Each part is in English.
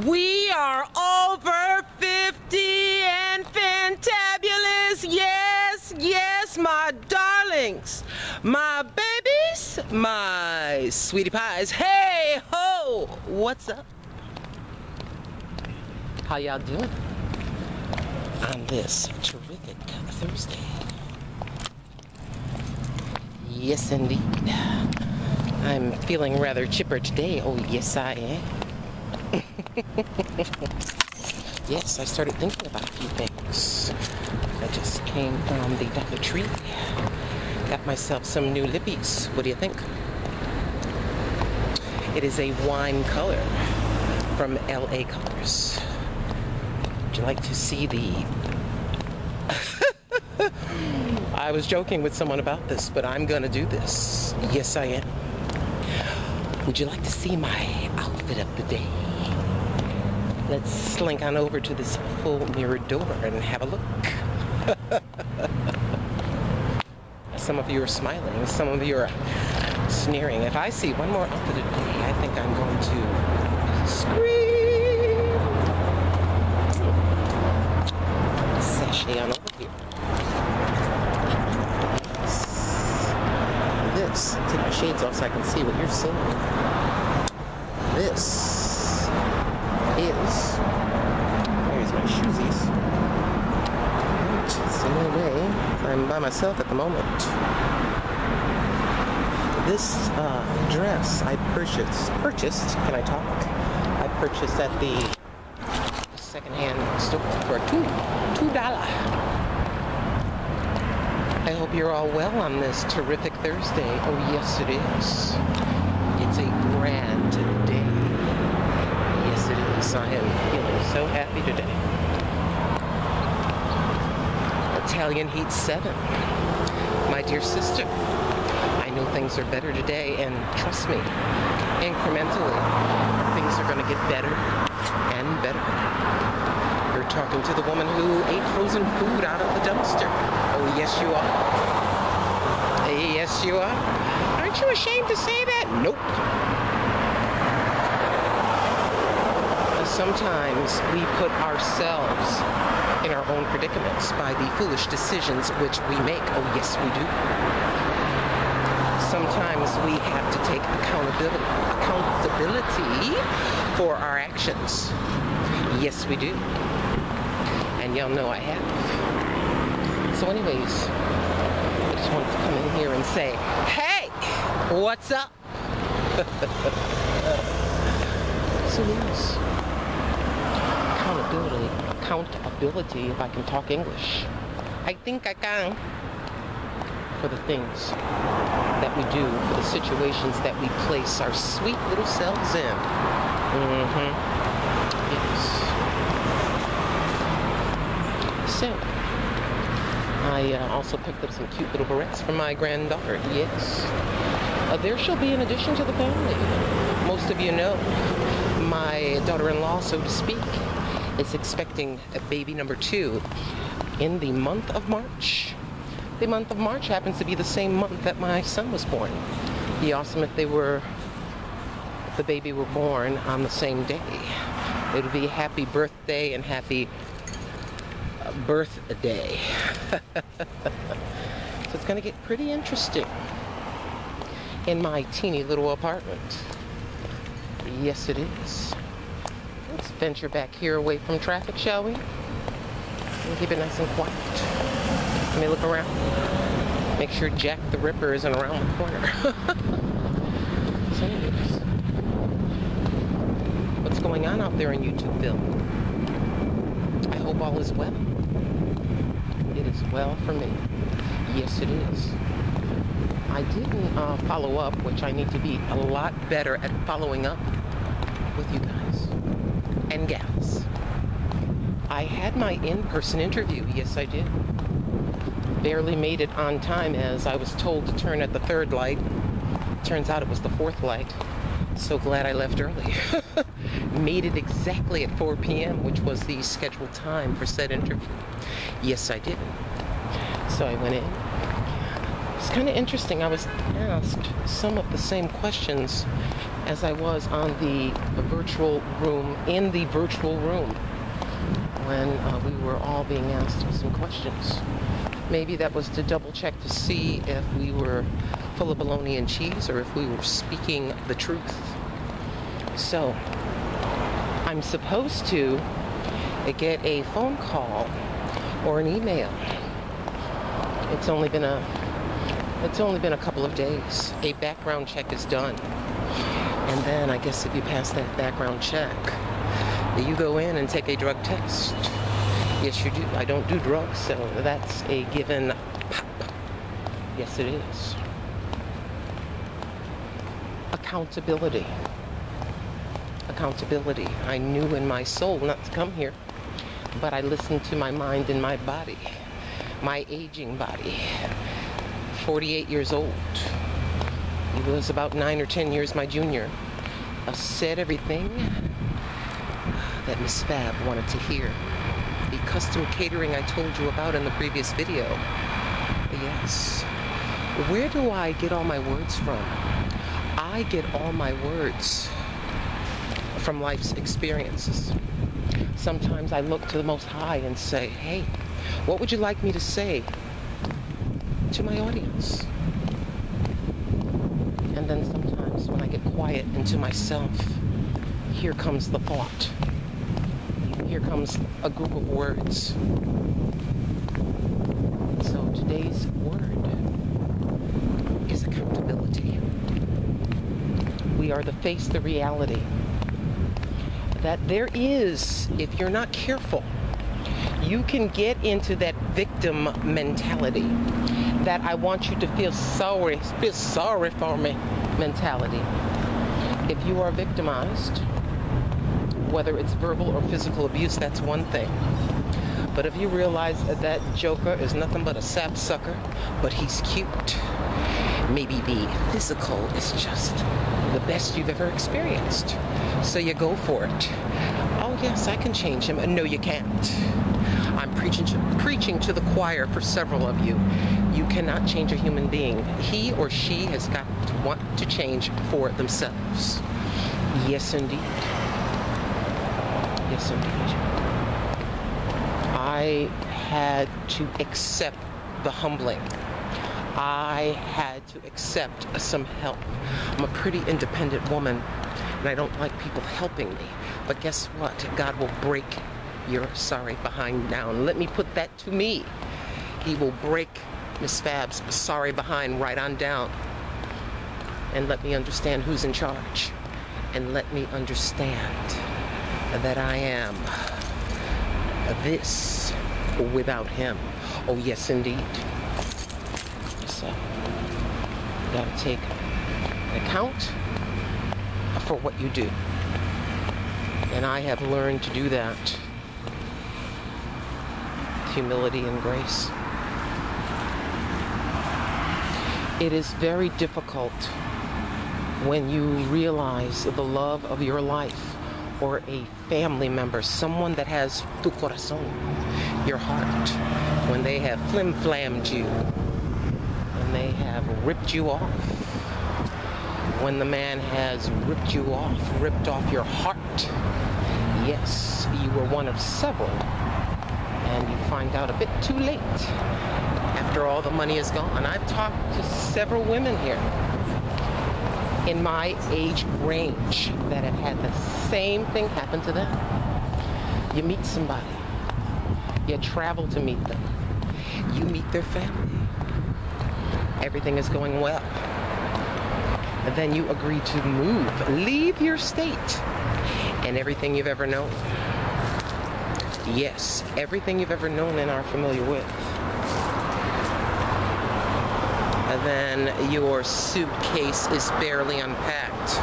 We are over 50 and fantabulous. Yes, yes, my darlings, my babies, my sweetie pies. Hey ho, what's up? How y'all doing on this terrific Thursday? Yes, indeed. I'm feeling rather chipper today. Oh, yes, I am. Yes, I started thinking about a few things. I just came from the Dollar Tree. Got myself some new lippies. What do you think? It is a wine color from LA Colors. Would you like to see the... I was joking with someone about this, but I'm gonna do this. Yes, I am. Would you like to see my outfit of the day? Let's slink on over to this full mirror door and have a look. Some of you are smiling, some of you are sneering. If I see one more outfit of the day, I think I'm going to scream. Sashay on over here. This, take my shades off so I can see what you're seeing. This is, there's my shoesies. So anyway, I'm by myself at the moment. This dress I purchased, can I talk? I purchased at the secondhand store for $2. I hope you're all well on this terrific Thursday. Oh yes it is. It's a grand day. Yes it is. I am feeling so happy today. Italian Heat 7. My dear sister, I know things are better today, and trust me, incrementally, things are going to get better and better. You're talking to the woman who ate frozen food out of the dumpster. Oh, yes, you are. Yes, you are. Aren't you ashamed to say that? Nope. Sometimes we put ourselves in our own predicaments by the foolish decisions which we make. Oh, yes, we do. Sometimes we have to take accountability for our actions. Yes, we do. And y'all know I have. So anyways, I just wanted to come in here and say, hey, what's up? So yes, accountability, if I can talk English. I think I can. For the things that we do, for the situations that we place our sweet little selves in. Yes. So, I also picked up some cute little barrettes for my granddaughter. Yes. There shall be an addition to the family. Most of you know, my daughter-in-law, so to speak, is expecting a baby number 2 in the month of March. The month of March happens to be the same month that my son was born. It'd be awesome if the baby were born on the same day. It would be happy birthday and happy birthday. So it's going to get pretty interesting in my teeny little apartment. Yes, it is. Let's venture back here away from traffic, shall we? And keep it nice and quiet. Let me look around. Make sure Jack the Ripper isn't around the corner. So anyways, what's going on out there in YouTubeville? I hope all is well. It is well for me. Yes, it is. I didn't follow up, which I need to be a lot better at following up with you guys and gals. I had my in-person interview. Yes, I did. Barely made it on time, as I was told to turn at the 3rd light. Turns out it was the 4th light. So glad I left early. Made it exactly at 4 p.m., which was the scheduled time for said interview. Yes, I did. So I went in. It's kind of interesting. I was asked some of the same questions as I was on the virtual room, in the virtual room, when we were all being asked some questions. Maybe that was to double check to see if we were full of bologna and cheese or if we were speaking the truth. So, I'm supposed to get a phone call or an email. It's only been a couple of days. A background check is done. And then I guess if you pass that background check, you go in and take a drug test. Yes, you do. I don't do drugs, so that's a given pop. Yes, it is. Accountability. Accountability. I knew in my soul not to come here, but I listened to my mind and my body, my aging body. 48 years old. He was about 9 or 10 years my junior. Said everything that Miss Fab wanted to hear. The custom catering I told you about in the previous video. Yes. Where do I get all my words from? I get all my words from life's experiences. Sometimes I look to the Most High and say, hey, what would you like me to say to my audience? And then sometimes when I get quiet into myself, here comes the thought. Here comes a group of words. So today's word is accountability. We are to face the reality that there is, if you're not careful, you can get into that victim mentality, that I want you to feel sorry for me mentality. If you are victimized, whether it's verbal or physical abuse, that's one thing. But if you realize that that joker is nothing but a sapsucker, but he's cute, maybe the physical is just the best you've ever experienced. So you go for it. Oh yes, I can change him. No, you can't. I'm preaching to the choir for several of you. You cannot change a human being. He or she has got to want to change for themselves. Yes, indeed. Yes, indeed. I had to accept the humbling. I had to accept some help. I'm a pretty independent woman, and I don't like people helping me. But guess what? God will break your sorry behind down. Let me put that to me. He will break Miss Fab's sorry behind right on down. And let me understand who's in charge. And let me understand that I am this without him. Oh yes, indeed. So, you gotta take account for what you do. And I have learned to do that. Humility and grace. It is very difficult when you realize the love of your life or a family member, someone that has tu corazón, your heart, when they have flim-flammed you, when they have ripped you off, when the man has ripped you off, ripped off your heart. Yes, you were one of several, and you find out a bit too late after all the money is gone. I've talked to several women here in my age range that have had the same thing happen to them. You meet somebody, you travel to meet them, you meet their family, everything is going well, and then you agree to move, leave your state, and everything you've ever known, yes, everything you've ever known and are familiar with, and then your suitcase is barely unpacked,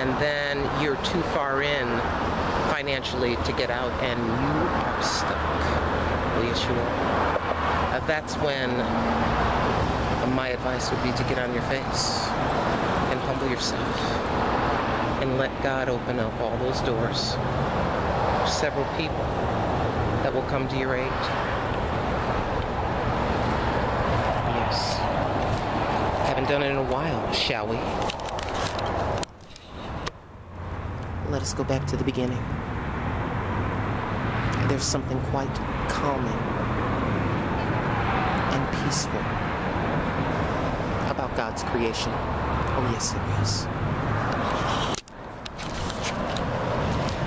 and then you're too far in financially to get out, and you are stuck. Well, yes, you are. That's when my advice would be to get on your face and humble yourself and let God open up all those doors. Several people that will come to your aid. Yes. Haven't done it in a while, shall we? Let us go back to the beginning. There's something quite calming and peaceful about God's creation. Oh, yes, there is.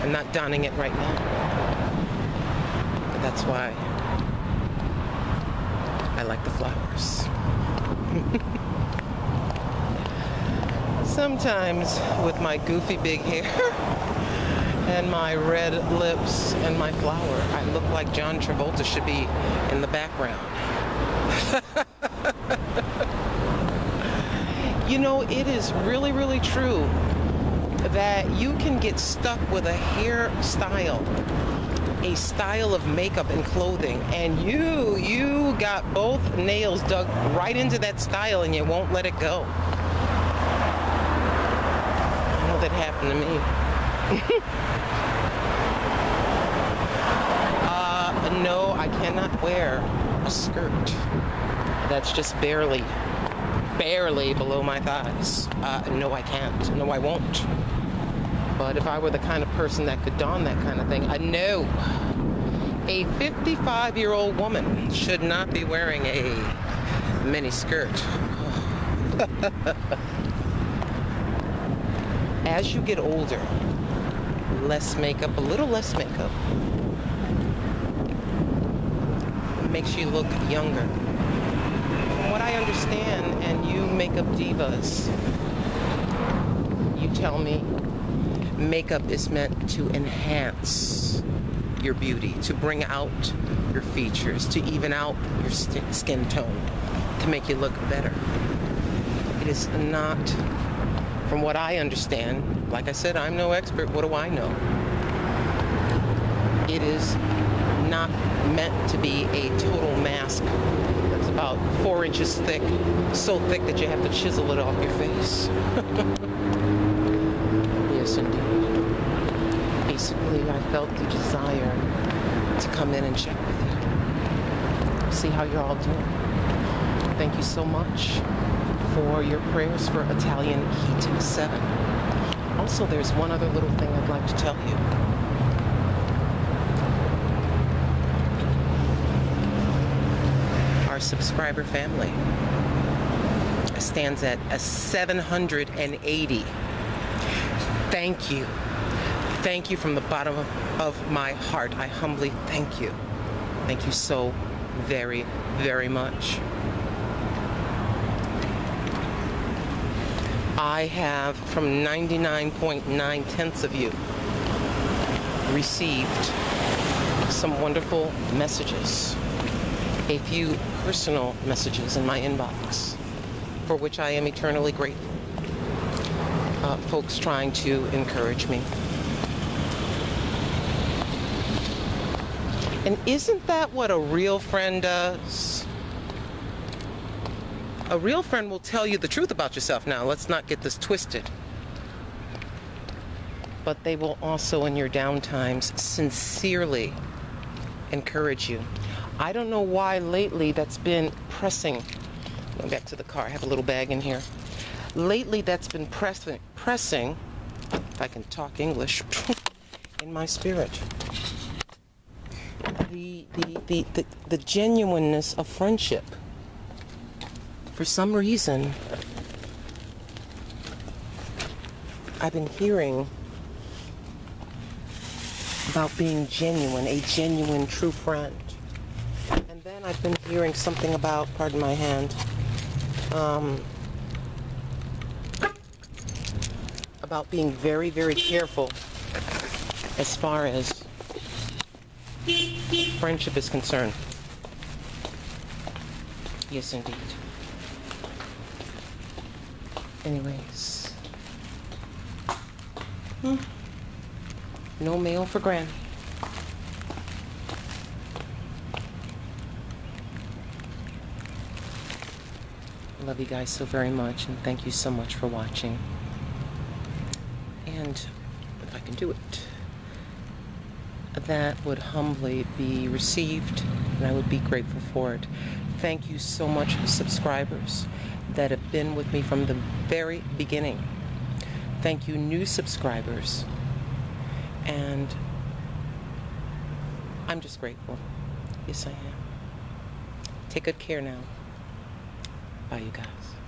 I'm not donning it right now. But that's why I like the flowers. Sometimes with my goofy big hair and my red lips and my flower, I look like John Travolta should be in the background. You know, it is really, really true that you can get stuck with a hairstyle, a style of makeup and clothing, and you got both nails dug right into that style and you won't let it go. I know that happened to me. No, I cannot wear a skirt that's just barely below my thighs. No, I can't. No, I won't. But if I were the kind of person that could don that kind of thing, I know a 55-year-old woman should not be wearing a mini skirt. As you get older, less makeup, a little less makeup, makes you look younger. From what I understand, and you makeup divas, you tell me makeup is meant to enhance your beauty, to bring out your features, to even out your skin tone, to make you look better. It is not, from what I understand, like I said, I'm no expert, what do I know? It is not meant to be a total mask that's about 4 inches thick, so thick that you have to chisel it off your face. Yes, indeed. Basically, I felt the desire to come in and check with you, see how you're all doing. Thank you so much for your prayers for Italian Heat 7. Also, there's one other little thing I'd like to tell you. Our subscriber family stands at 780. Thank you. Thank you from the bottom of my heart. I humbly thank you. Thank you so very, very much. I have, from 99.9 of you, received some wonderful messages. A few personal messages in my inbox, for which I am eternally grateful. Folks trying to encourage me. And isn't that what a real friend does? A real friend will tell you the truth about yourself. Now, let's not get this twisted. But they will also, in your down times, sincerely encourage you. I don't know why lately that's been pressing. Going back to the car, I have a little bag in here. Lately that's been pressing, if I can talk English, in my spirit. The genuineness of friendship. For some reason, I've been hearing about being genuine, a genuine true friend. And then I've been hearing something about, pardon my hand, about being very, very careful as far as friendship is concerned. Yes, indeed. Anyways. No mail for Granny. I love you guys so very much, and thank you so much for watching. And if I can do it, that would humbly be received, and I would be grateful for it. Thank you so much, subscribers that have been with me from the very beginning. Thank you, new subscribers. And I'm just grateful. Yes, I am. Take good care now. Bye, you guys.